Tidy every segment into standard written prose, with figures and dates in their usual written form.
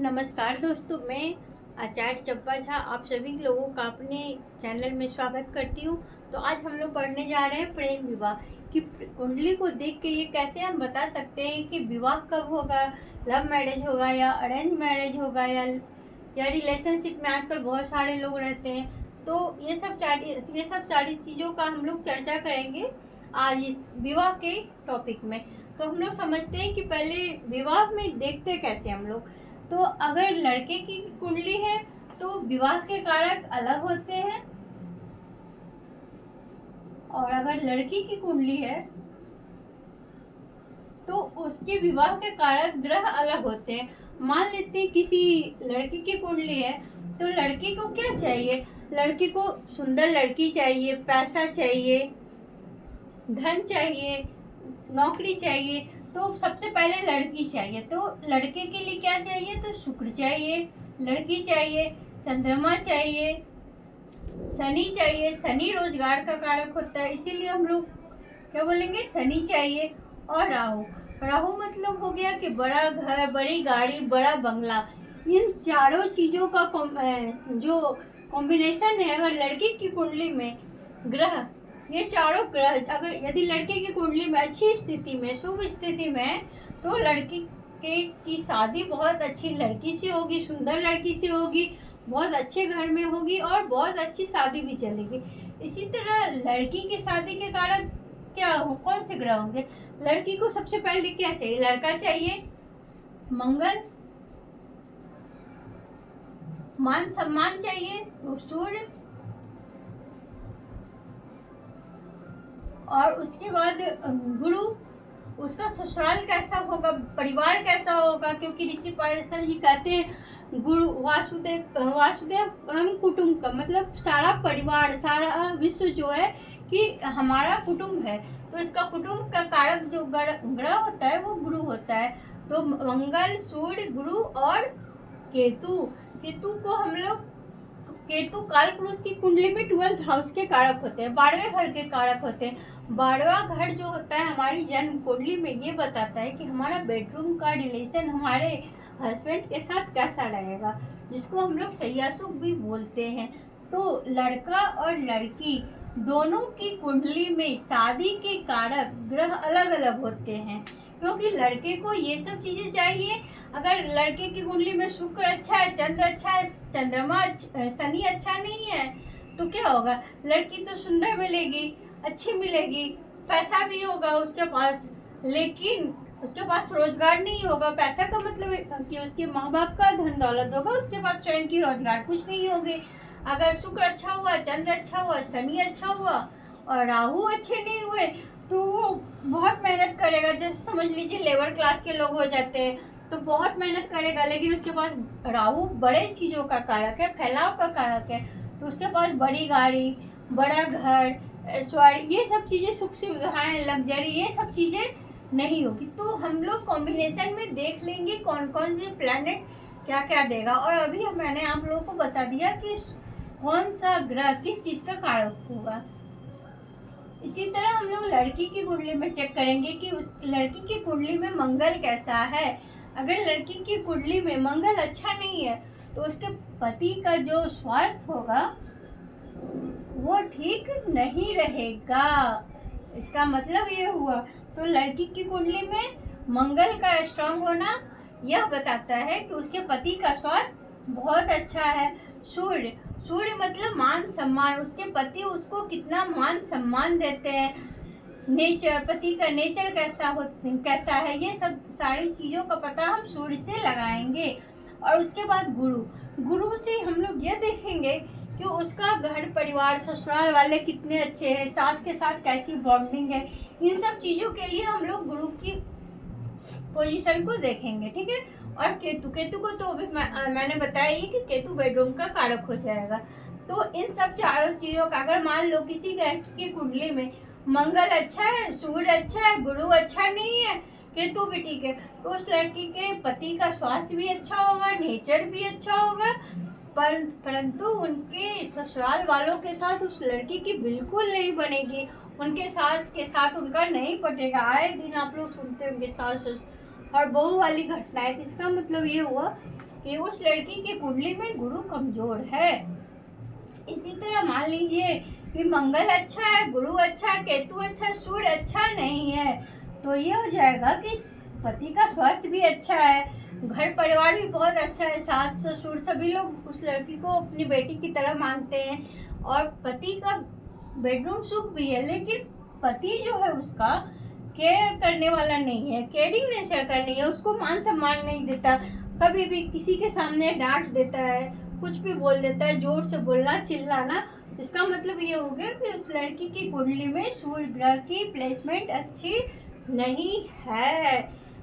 नमस्कार दोस्तों, मैं आचार्य चंपा झा आप सभी लोगों का अपने चैनल में स्वागत करती हूँ। तो आज हम लोग पढ़ने जा रहे हैं प्रेम विवाह की कुंडली को देख के ये कैसे हम बता सकते हैं कि विवाह कब होगा, लव मैरिज होगा या अरेंज मैरिज होगा या रिलेशनशिप में आजकल बहुत सारे लोग रहते हैं। तो ये सब सारी चीज़ों का हम लोग चर्चा करेंगे आज इस विवाह के टॉपिक में। तो हम लोग समझते हैं कि पहले विवाह में देखते कैसे हम लोग। तो अगर लड़के की कुंडली है तो विवाह के कारक अलग होते हैं, और अगर लड़की की कुंडली है तो उसके विवाह के कारक ग्रह अलग होते हैं। मान लेते हैं किसी लड़की की कुंडली है तो लड़की को क्या चाहिए? लड़की को सुंदर लड़की चाहिए, पैसा चाहिए, धन चाहिए, नौकरी चाहिए। तो सबसे पहले लड़की चाहिए। तो लड़के के लिए क्या चाहिए? तो शुक्र चाहिए, लड़की चाहिए, चंद्रमा चाहिए, शनि चाहिए। शनि रोजगार का कारक होता है, इसीलिए हम लोग क्या बोलेंगे, शनि चाहिए। और राहु, राहु मतलब हो गया कि बड़ा घर, बड़ी गाड़ी, बड़ा बंगला। इन चारों चीजों का जो कॉम्बिनेशन है, अगर लड़की की कुंडली में ग्रह, ये चारों ग्रह अगर यदि लड़के की कुंडली में अच्छी स्थिति में, शुभ स्थिति में, तो लड़की की शादी बहुत अच्छी लड़की से होगी, सुंदर लड़की से होगी, बहुत अच्छे घर में होगी और बहुत अच्छी शादी भी चलेगी। इसी तरह लड़की की शादी के कारण क्या हो, कौन से ग्रह होंगे? लड़की को सबसे पहले क्या चाहिए? लड़का चाहिए, मंगल, मान सम्मान चाहिए तो सूर्य, और उसके बाद गुरु। उसका ससुराल कैसा होगा, परिवार कैसा होगा, क्योंकि ऋषि पारेशर जी कहते हैं गुरु वासुदेव हम कुटुंब का मतलब सारा परिवार, सारा विश्व जो है कि हमारा कुटुंब है। तो इसका कुटुंब का कारक जो ग्रह होता है वो गुरु होता है। तो मंगल, सूर्य, गुरु और केतु। केतु को हम लोग, केतु काल पुरुष की कुंडली में 12th हाउस के कारक होते हैं, 12वें घर के कारक होते हैं। 12वां घर जो होता है हमारी जन्म कुंडली में ये बताता है कि हमारा बेडरूम का रिलेशन हमारे हस्बैंड के साथ कैसा रहेगा, जिसको हम लोग सैया सुख भी बोलते हैं। तो लड़का और लड़की दोनों की कुंडली में शादी के कारक ग्रह अलग अलग होते हैं, क्योंकि लड़के को ये सब चीजें चाहिए। अगर लड़के की कुंडली में शुक्र अच्छा है, चंद्र अच्छा है, चंद्रमा शनि अच्छा नहीं है, तो क्या होगा? लड़की तो सुंदर मिलेगी, अच्छी मिलेगी, पैसा भी होगा उसके पास, लेकिन उसके पास रोजगार नहीं होगा। पैसा का मतलब कि उसके माँ बाप का धन दौलत होगा, उसके पास स्वयं की रोजगार कुछ नहीं होगी। अगर शुक्र अच्छा हुआ, चंद्र अच्छा हुआ, शनि अच्छा हुआ और राहु अच्छे नहीं हुए तो वो बहुत मेहनत करेगा। जैसे समझ लीजिए लेबर क्लास के लोग हो जाते हैं तो बहुत मेहनत करेगा, लेकिन उसके पास राहु बड़े चीज़ों का कारक है, फैलाव का कारक है। तो उसके पास बड़ी गाड़ी, बड़ा घर, ऐश्वर्य, ये सब चीज़ें, सुख सुविधाएं, लग्जरी, ये सब चीज़ें नहीं होगी। तो हम लोग कॉम्बिनेशन में देख लेंगे कौन कौन से प्लैनेट क्या क्या देगा। और अभी मैंने आप लोगों को बता दिया कि कौन सा ग्रह किस चीज़ का कारक होगा। इसी तरह हम लोग लड़की की कुंडली में चेक करेंगे कि उस लड़की की कुंडली में मंगल कैसा है। अगर लड़की की कुंडली में मंगल अच्छा नहीं है तो उसके पति का जो स्वास्थ्य होगा वो ठीक नहीं रहेगा। इसका मतलब ये हुआ। तो लड़की की कुंडली में मंगल का स्ट्रांग होना यह बताता है कि उसके पति का स्वास्थ्य बहुत अच्छा है। सूर्य, सूर्य मतलब मान सम्मान, उसके पति उसको कितना मान सम्मान देते हैं। नेचर, पति का नेचर कैसा है, ये सब सारी चीज़ों का पता हम सूर्य से लगाएंगे। और उसके बाद गुरु, गुरु से हम लोग ये देखेंगे कि उसका घर परिवार, ससुराल वाले कितने अच्छे हैं, सास के साथ कैसी बॉन्डिंग है। इन सब चीज़ों के लिए हम लोग गुरु की पोजीशन को देखेंगे, ठीक है। और केतु, केतु को तो अभी मैंने बताया ही कि केतु बेडरूम का कारक हो जाएगा। तो इन सब चारों चीज़ों का अगर मान लो किसी लड़की की कुंडली में मंगल अच्छा है, सूर्य अच्छा है, गुरु अच्छा नहीं है, केतु भी ठीक है, तो उस लड़की के पति का स्वास्थ्य भी अच्छा होगा, नेचर भी अच्छा होगा, परंतु उनके ससुराल वालों के साथ उस लड़की की बिल्कुल नहीं बनेगी। उनके सास के साथ उनका नहीं पटेगा। आए दिन आप लोग सुनते होंगे सास और बहू वाली घटनाएं। इसका मतलब ये हुआ कि उस लड़की की कुंडली में गुरु कमजोर है। इसी तरह मान लीजिए कि मंगल अच्छा है, गुरु अच्छा है, केतु अच्छा, सूर्य अच्छा नहीं है, तो ये हो जाएगा कि पति का स्वास्थ्य भी अच्छा है, घर परिवार भी बहुत अच्छा है, सास ससुर सभी लोग उस लड़की को अपनी बेटी की तरह मानते हैं, और पति का बेडरूम सुख भी है। लेकिन पति जो है उसका केयर करने वाला नहीं है, केयरिंग नेचर का नहीं है, उसको मान सम्मान नहीं देता, कभी भी किसी के सामने डांट देता है, कुछ भी बोल देता है, जोर से बोलना चिल्लाना। इसका मतलब ये हो गया कि उस लड़की की कुंडली में सूर्य ग्रह की प्लेसमेंट अच्छी नहीं है।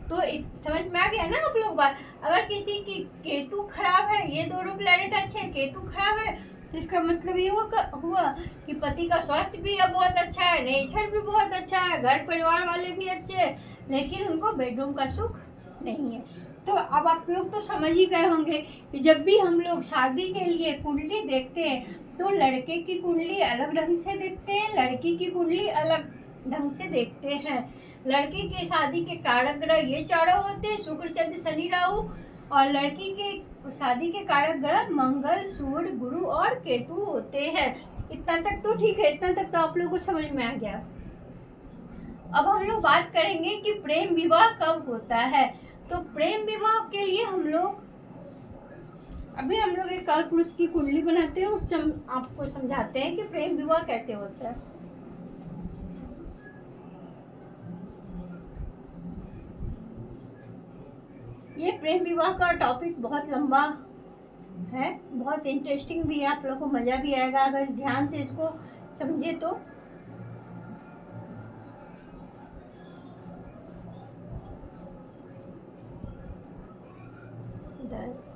तो समझ में आ गया ना आप लोग बात। अगर किसी की केतु खराब है, ये दोनों प्लैनेट अच्छे हैं, केतु खराब है, तो इसका मतलब ये हुआ कि पति का स्वास्थ्य भी अब बहुत अच्छा है, नेचर भी बहुत अच्छा है, घर परिवार वाले भी अच्छे हैं, लेकिन उनको बेडरूम का सुख नहीं है। तो अब आप लोग तो समझ ही गए होंगे कि जब भी हम लोग शादी के लिए कुंडली देखते हैं तो लड़के की कुंडली अलग ढंग से देखते हैं, लड़की की कुंडली अलग ढंग से देखते हैं। लड़की के शादी के कारक ग्रह ये चारों होते हैं, शुक्र चंद्र शनि राहु, और लड़की के शादी के कारक ग्रह मंगल सूर्य गुरु और केतु होते हैं। इतना तक तो ठीक है, इतना तक तो आप लोगों को समझ में आ गया। अब हम लोग बात करेंगे कि प्रेम विवाह कब होता है। तो प्रेम विवाह के लिए हम लोग एक काल पुरुष की कुंडली बनाते हैं, उस आपको समझाते हैं कि प्रेम विवाह कैसे होता है। ये प्रेम विवाह का टॉपिक बहुत लंबा है, बहुत इंटरेस्टिंग भी है, आप लोगों को मजा भी आएगा अगर ध्यान से इसको समझे तो। दस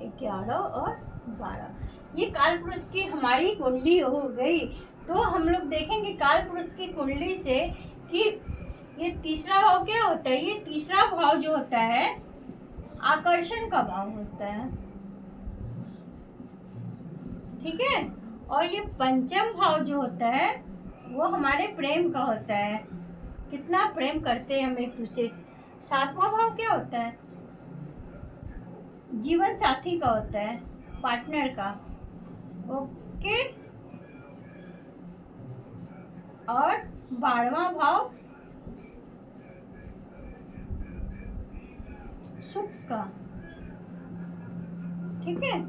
11 और 12 ये काल पुरुष की हमारी कुंडली हो गई। तो हम लोग देखेंगे काल पुरुष की कुंडली से कि ये तीसरा भाव क्या होता है। ये तीसरा भाव जो होता है आकर्षण का भाव होता है, ठीक है। और ये पंचम भाव जो होता है वो हमारे प्रेम का होता है, कितना प्रेम करते हैं हम एक दूसरे से। सातवां भाव क्या होता है, जीवन साथी का होता है, पार्टनर का, ओके। और 12वां भाव सुख का, ठीक है।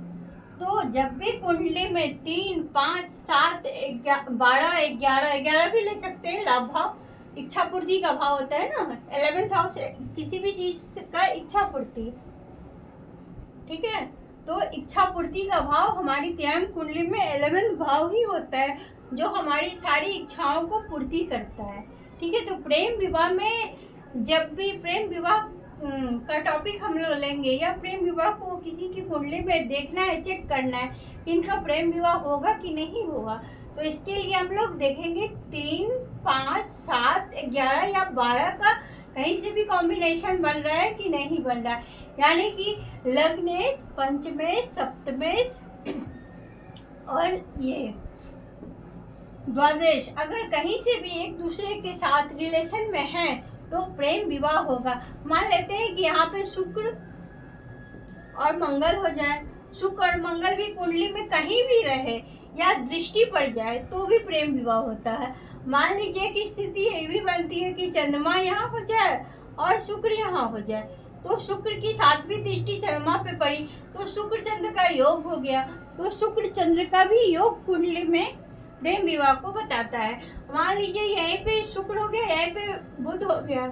तो जब भी कुंडली में 3, 5, 7, 12, 11 भी ले सकते हैं, लाभ भाव इच्छा पूर्ति का भाव होता है ना, 11th हाउस किसी भी चीज का इच्छा पूर्ति, ठीक है। तो इच्छा पूर्ति का भाव हमारी प्रेम कुंडली में 11th भाव ही होता है, जो हमारी सारी इच्छाओं को पूर्ति करता है, ठीक है। तो प्रेम विवाह में जब भी प्रेम विवाह का टॉपिक हम लोग लेंगे, या प्रेम विवाह को किसी की कुंडली में देखना है, चेक करना है कि इनका प्रेम विवाह होगा कि नहीं होगा, तो इसके लिए हम लोग देखेंगे 3, 5, 7, 11 या 12 का कहीं से भी कॉम्बिनेशन बन रहा है कि नहीं बन रहा है। यानी कि लग्नेश, पंचमेश, सप्तमेश और ये द्वादश अगर कहीं से भी एक दूसरे के साथ रिलेशन में हैं तो प्रेम विवाह होगा। मान लेते हैं कि यहाँ पे शुक्र और मंगल हो जाए, शुक्र और मंगल भी कुंडली में कहीं भी रहे या दृष्टि पड़ जाए तो भी प्रेम विवाह होता है। मान लीजिए कि स्थिति ये भी बनती है कि चंद्रमा यहाँ हो जाए और शुक्र यहाँ हो जाए, तो शुक्र की 7वीं दृष्टि चंद्रमा पे पड़ी तो शुक्र चंद्र का योग हो गया, तो शुक्र चंद्र का भी योग कुंडली में प्रेम विवाह को बताता है। मान लीजिए यहीं पे शुक्र हो गया, यहीं पे बुध हो गया,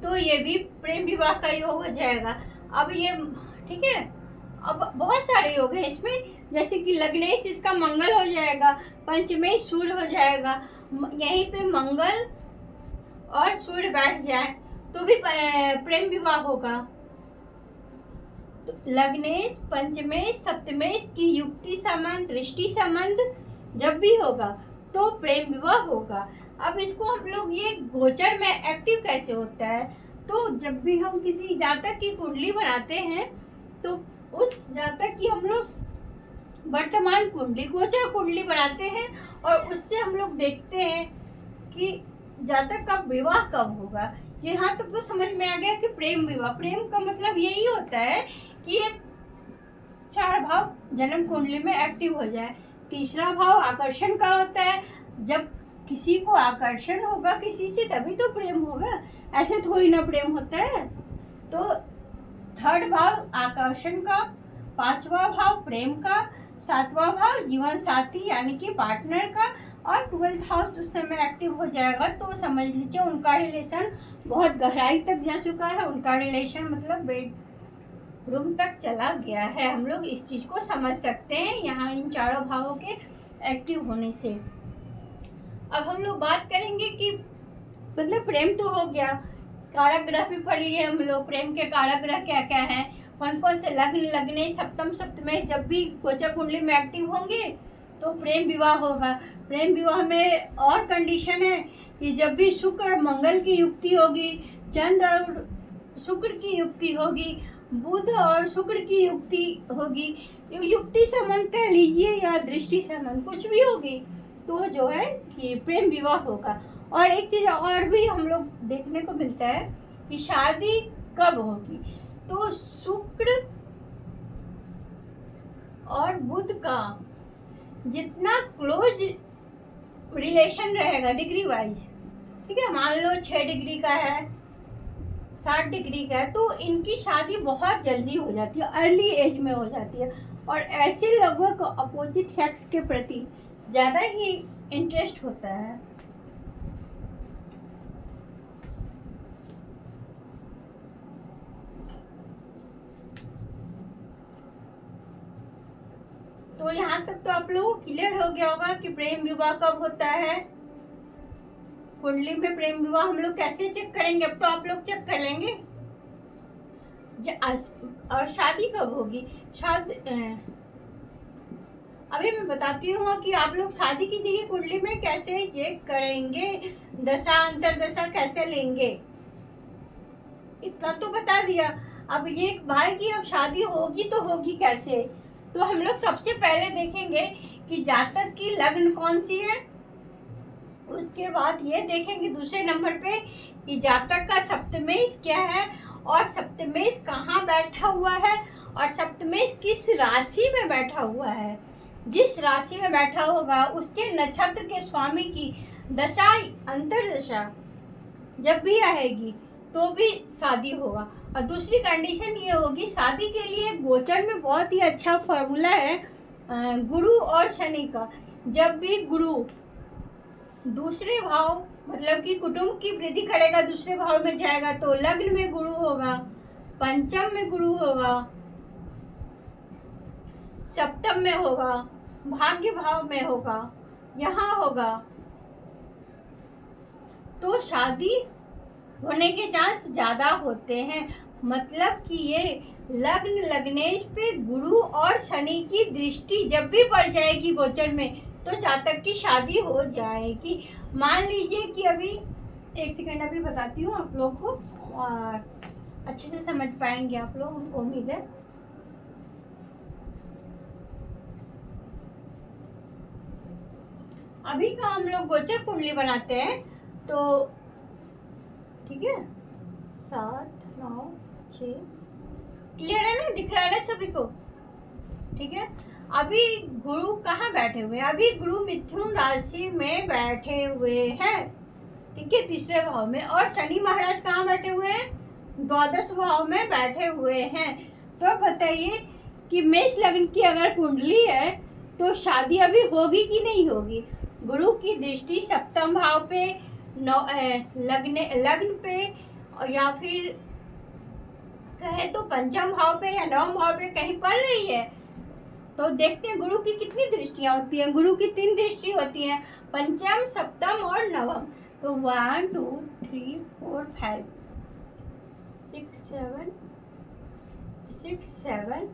तो ये भी प्रेम विवाह का योग हो जाएगा। अब ये ठीक है, अब बहुत सारे योग हैं इसमें, जैसे कि लग्नेश इसका मंगल हो जाएगा, पंचमेश सूर्य हो जाएगा, यहीं पे मंगल और सूर्य बैठ जाए तो भी प्रेम विवाह होगा। तो लग्नेश, पंचमेश, सप्तमेश की युक्ति संबंध, दृष्टि संबंध जब भी होगा तो प्रेम विवाह होगा। अब इसको हम लोग ये गोचर में एक्टिव कैसे होता है, तो जब भी हम किसी जातक की कुंडली बनाते हैं तो उस जातक की हम लोग वर्तमान कुंडली, गोचर कुंडली बनाते हैं और उससे हम लोग देखते हैं कि जातक का विवाह कब होगा। यहाँ तक तो समझ में आ गया कि प्रेम विवाह, प्रेम का मतलब यही होता है कि ये 4 भाव जन्म कुंडली में एक्टिव हो जाए। तीसरा भाव आकर्षण का होता है, जब किसी को आकर्षण होगा किसी से तभी तो प्रेम होगा, ऐसे थोड़ी ना प्रेम होता है। तो 3rd भाव आकर्षण का, 5वां भाव प्रेम का, 7वां भाव जीवन साथी यानी कि पार्टनर का, और 12th हाउस उस समय एक्टिव हो जाएगा तो समझ लीजिए उनका रिलेशन बहुत गहराई तक जा चुका है, उनका रिलेशन मतलब बेडरूम तक चला गया है। हम लोग इस चीज़ को समझ सकते हैं यहाँ इन चारों भावों के एक्टिव होने से। अब हम लोग बात करेंगे कि मतलब प्रेम तो हो गया, कारक ग्रह भी पढ़ लिए हम लोग, प्रेम के कारक ग्रह क्या क्या हैं, कौन कौन से लग्न लगने सप्तम सप्तमेश जब भी गोचर कुंडली में एक्टिव होंगे तो प्रेम विवाह होगा। प्रेम विवाह में और कंडीशन है कि जब भी शुक्र और मंगल की युक्ति होगी, चंद्र और शुक्र की युक्ति होगी, बुध और शुक्र की युक्ति होगी, युक्ति संबंध कह लीजिए या दृष्टि संबंध कुछ भी होगी, तो जो है कि प्रेम विवाह होगा। और एक चीज़ और भी हम लोग देखने को मिलता है कि शादी कब होगी, तो शुक्र और बुध का जितना क्लोज रिलेशन रहेगा डिग्री वाइज, ठीक है, मान लो 6 डिग्री का है, 7 डिग्री का है, तो इनकी शादी बहुत जल्दी हो जाती है, अर्ली एज में हो जाती है। और ऐसे लोगों को अपोजिट सेक्स के प्रति ज़्यादा ही इंटरेस्ट होता है। तो यहाँ तक तो आप लोगों को क्लियर हो गया होगा कि प्रेम विवाह कब होता है। कुंडली में प्रेम विवाह हम लोग कैसे चेक करेंगे, अब तो आप लोग चेक कर लेंगे। और शादी कब होगी, शादी अभी मैं बताती हूँ कि आप लोग शादी किसी की कुंडली में कैसे चेक करेंगे, दशा अंतरदशा कैसे लेंगे, इतना तो बता दिया। अब ये भाई की अब शादी होगी तो होगी कैसे, तो हम लोग सबसे पहले देखेंगे कि जातक की लग्न कौन सी है, उसके बाद ये देखेंगे दूसरे नंबर पे कि जातक का सप्तमेश क्या है और सप्तमेश कहाँ बैठा हुआ है और सप्तमेश किस राशि में बैठा हुआ है। जिस राशि में बैठा होगा उसके नक्षत्र के स्वामी की दशा अंतरदशा जब भी आएगी तो भी शादी होगा। और दूसरी कंडीशन ये होगी, शादी के लिए गोचर में बहुत ही अच्छा फॉर्मूला है गुरु और शनि का। जब भी गुरु दूसरे भाव मतलब कि कुटुंब की वृद्धि करेगा, दूसरे भाव में जाएगा तो लग्न में गुरु होगा, पंचम में गुरु होगा, सप्तम में होगा, भाग्य भाव में होगा, यहाँ होगा, तो शादी होने के चांस ज़्यादा होते हैं। मतलब कि ये लग्न लगनेश पे गुरु और शनि की दृष्टि जब भी पड़ जाएगी गोचर में तो जातक की शादी हो जाएगी। मान लीजिए कि अभी एक सेकंड अभी बताती हूँ आप लोग को, अच्छे से समझ पाएंगे आप लोग, उम्मीद है। अभी का हम लोग गोचर कुंडली बनाते हैं तो ठीक है, 7 9 6 क्लियर है ना, दिख रहा है सभी को, ठीक है। अभी गुरु कहाँ बैठे हुए हैं, अभी गुरु मिथुन राशि में बैठे हुए हैं, ठीक है, तीसरे भाव में। और शनि महाराज कहाँ बैठे हुए हैं, 12वें भाव में बैठे हुए हैं। तो बताइए कि मेष लग्न की अगर कुंडली है तो शादी अभी होगी कि नहीं होगी। गुरु की दृष्टि सप्तम भाव पे, लग्न पे या फिर कहे तो पंचम भाव पे या नवम भाव पे कहीं पड़ रही है तो देखते हैं गुरु की कितनी दृष्टियां होती हैं। गुरु की 3 दृष्टि होती हैं, पंचम सप्तम और नवम। तो 1 2 3 4 5 6 7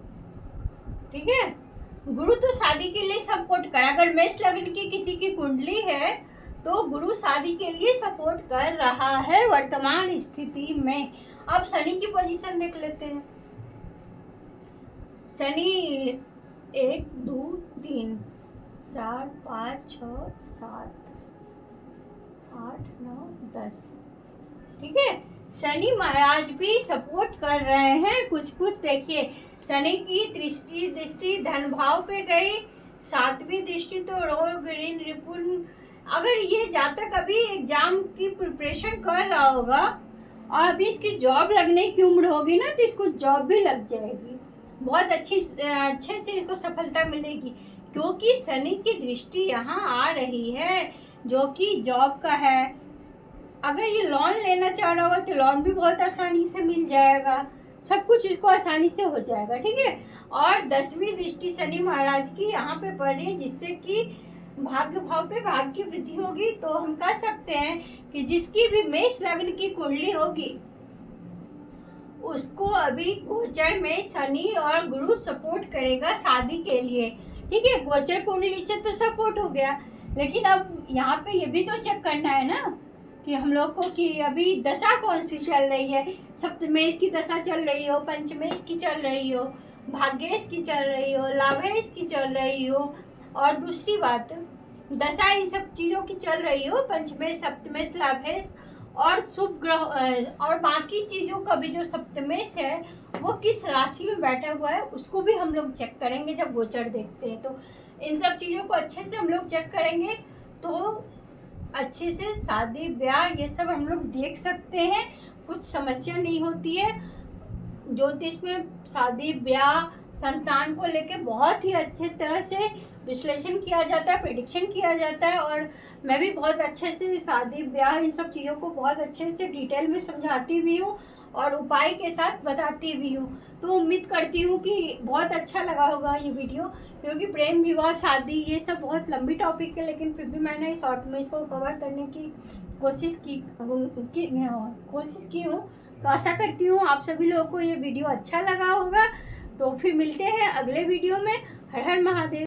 ठीक है। गुरु तो शादी के लिए सपोर्ट कर, अगर मेष लग्न की किसी की कुंडली है तो गुरु शादी के लिए सपोर्ट कर रहा है वर्तमान स्थिति में। अब शनि की पोजीशन देख लेते हैं। शनि 1 2 3 4 5 6 7 8 9 10, ठीक है। शनि महाराज भी सपोर्ट कर रहे हैं कुछ कुछ। देखिए, शनि की दृष्टि धन भाव पे गई, 7वीं दृष्टि तो रोग ऋण रिपुण। अगर ये जातक अभी एग्जाम की प्रिपरेशन कर रहा होगा और अभी इसकी जॉब लगने की उम्र होगी ना, तो इसको जॉब भी लग जाएगी, बहुत अच्छे से इसको सफलता मिलेगी, क्योंकि शनि की दृष्टि यहाँ आ रही है जो कि जॉब का है। अगर ये लोन लेना चाह रहा होगा तो लोन भी बहुत आसानी से मिल जाएगा, सब कुछ इसको आसानी से हो जाएगा, ठीक है। और 10वीं दृष्टि शनि महाराज की यहाँ पे पड़ रही है, जिससे कि भाग्य भाव पे भाग्य की वृद्धि होगी। तो हम कह सकते हैं कि जिसकी भी मेष लग्न की कुंडली होगी उसको अभी गोचर में शनि और गुरु सपोर्ट करेगा शादी के लिए, ठीक है। गोचर कुंडली से तो सपोर्ट हो गया, लेकिन अब यहाँ पे ये भी तो चेक करना है ना कि हम लोग को कि अभी दशा कौन सी चल रही है। सप्तमेश की दशा चल रही हो, पंचमेश की चल रही हो, भाग्येश की चल रही हो, लाभेश की चल रही हो, और दूसरी बात दशा इन सब चीज़ों की चल रही हो, पंचमेश सप्तमेश लाभेश और शुभ ग्रह, और बाकी चीज़ों का भी जो सप्तमेश है वो किस राशि में बैठा हुआ है उसको भी हम लोग चेक करेंगे जब गोचर देखते हैं। तो इन सब चीज़ों को अच्छे से हम लोग चेक करेंगे तो अच्छे से शादी ब्याह ये सब हम लोग देख सकते हैं, कुछ समस्या नहीं होती है। ज्योतिष में शादी ब्याह संतान को लेके बहुत ही अच्छे तरह से विश्लेषण किया जाता है, प्रेडिक्शन किया जाता है, और मैं भी बहुत अच्छे से शादी ब्याह इन सब चीज़ों को बहुत अच्छे से डिटेल में समझाती भी हूँ और उपाय के साथ बताती भी हूँ। तो उम्मीद करती हूँ कि बहुत अच्छा लगा होगा ये वीडियो, क्योंकि प्रेम विवाह शादी ये सब बहुत लंबी टॉपिक है, लेकिन फिर भी मैंने शॉर्ट में इसको कवर करने की कोशिश की हूँ। तो आशा करती हूँ आप सभी लोगों को ये वीडियो अच्छा लगा होगा। तो फिर मिलते हैं अगले वीडियो में। हर हर महादेव।